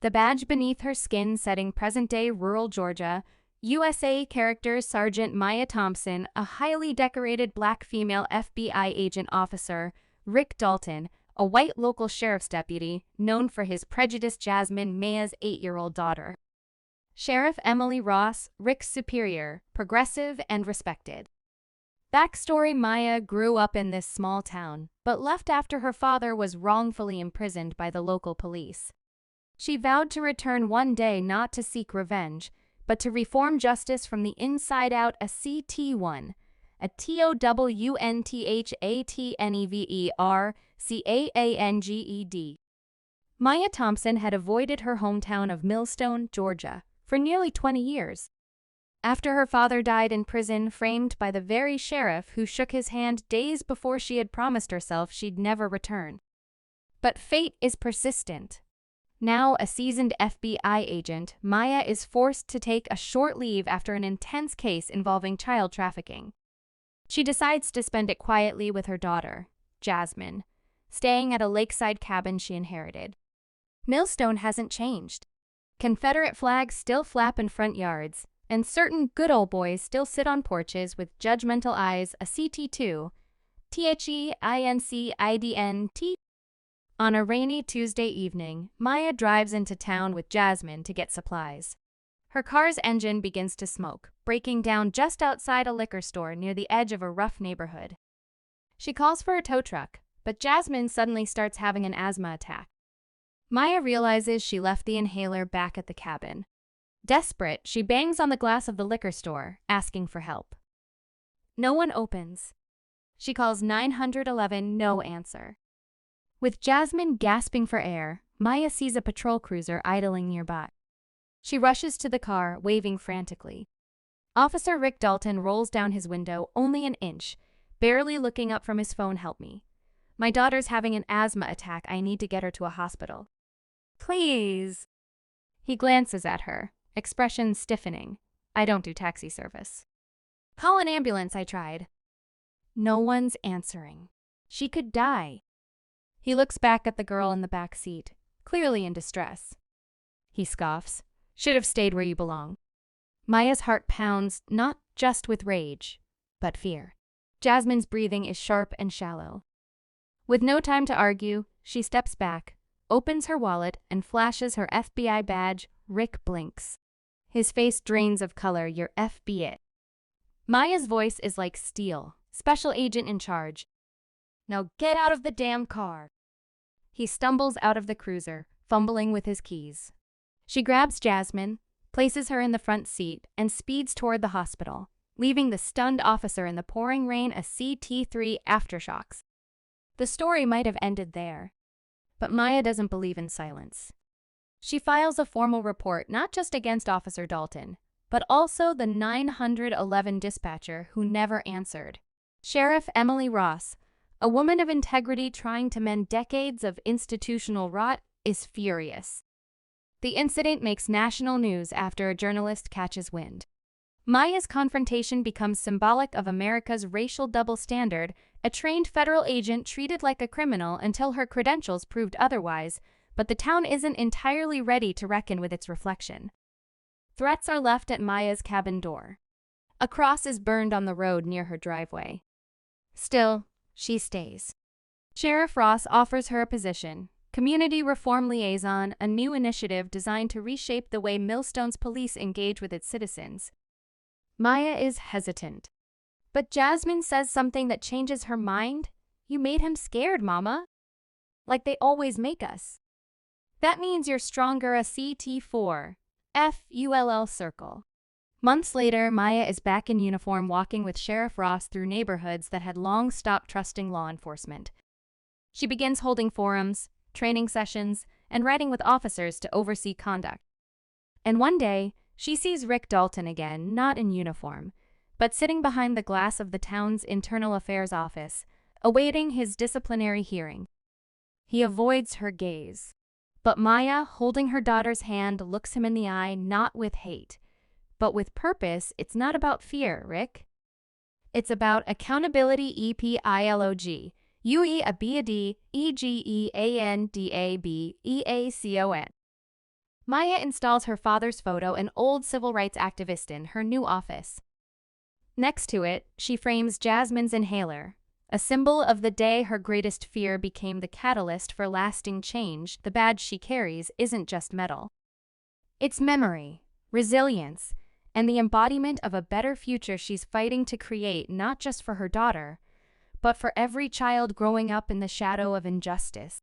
the badge beneath her skin setting present-day rural Georgia. USA characters Sergeant Maya Thompson, a highly decorated black female FBI agent officer, Rick Dalton, a white local sheriff's deputy, known for his prejudiced Jasmine Maya's 8-year-old daughter. Sheriff Emily Ross, Rick's superior, progressive and respected. Backstory: Maya grew up in this small town, but left after her father was wrongfully imprisoned by the local police. She vowed to return one day not to seek revenge, but to reform justice from the inside out. A CT1, a TOWNTHATNEVERCAANGED. Maya Thompson had avoided her hometown of Millstone, Georgia, for nearly 20 years. After her father died in prison, framed by the very sheriff who shook his hand days before she had promised herself she'd never return. But fate is persistent. Now a seasoned FBI agent, Maya is forced to take a short leave after an intense case involving child trafficking. She decides to spend it quietly with her daughter, Jasmine, staying at a lakeside cabin she inherited. Millstone hasn't changed. Confederate flags still flap in front yards, and certain good old boys still sit on porches with judgmental eyes. A CT2, THEINCIDNT. On a rainy Tuesday evening, Maya drives into town with Jasmine to get supplies. Her car's engine begins to smoke, breaking down just outside a liquor store near the edge of a rough neighborhood. She calls for a tow truck, but Jasmine suddenly starts having an asthma attack. Maya realizes she left the inhaler back at the cabin. Desperate, she bangs on the glass of the liquor store, asking for help. No one opens. She calls 911, no answer. With Jasmine gasping for air, Maya sees a patrol cruiser idling nearby. She rushes to the car, waving frantically. Officer Rick Dalton rolls down his window only an inch, barely looking up from his phone. Help me. My daughter's having an asthma attack. I need to get her to a hospital. Please. He glances at her, expression stiffening. I don't do taxi service. Call an ambulance, I tried. No one's answering. She could die. He looks back at the girl in the back seat, clearly in distress. He scoffs. Should have stayed where you belong. Maya's heart pounds, not just with rage, but fear. Jasmine's breathing is sharp and shallow. With no time to argue, she steps back, opens her wallet, and flashes her FBI badge. Rick blinks. His face drains of color. You're FBI. Maya's voice is like steel. Special agent in charge. Now get out of the damn car. He stumbles out of the cruiser, fumbling with his keys. She grabs Jasmine, places her in the front seat, and speeds toward the hospital, leaving the stunned officer in the pouring rain. A CT3 aftershocks. The story might have ended there. But Maya doesn't believe in silence. She files a formal report not just against Officer Dalton, but also the 911 dispatcher who never answered. Sheriff Emily Ross, a woman of integrity trying to mend decades of institutional rot, is furious. The incident makes national news after a journalist catches wind. Maya's confrontation becomes symbolic of America's racial double standard, a trained federal agent treated like a criminal until her credentials proved otherwise, but the town isn't entirely ready to reckon with its reflection. Threats are left at Maya's cabin door. A cross is burned on the road near her driveway. Still, she stays. Sheriff Ross offers her a position, Community Reform Liaison, a new initiative designed to reshape the way Millstone's police engage with its citizens. Maya is hesitant. But Jasmine says something that changes her mind. You made him scared, Mama. Like they always make us. That means you're stronger. A CT4. FULL circle. Months later, Maya is back in uniform walking with Sheriff Ross through neighborhoods that had long stopped trusting law enforcement. She begins holding forums, training sessions, and writing with officers to oversee conduct. And one day, she sees Rick Dalton again, not in uniform, but sitting behind the glass of the town's internal affairs office, awaiting his disciplinary hearing. He avoids her gaze. But Maya, holding her daughter's hand, looks him in the eye, not with hate, but with purpose. It's not about fear, Rick. It's about accountability. EPILOG. UE a B a D, EGEANDAB, EACON. Maya installs her father's photo, an old civil rights activist, in her new office. Next to it, she frames Jasmine's inhaler, a symbol of the day her greatest fear became the catalyst for lasting change. The badge she carries isn't just metal. It's memory, resilience, and the embodiment of a better future she's fighting to create, not just for her daughter, but for every child growing up in the shadow of injustice.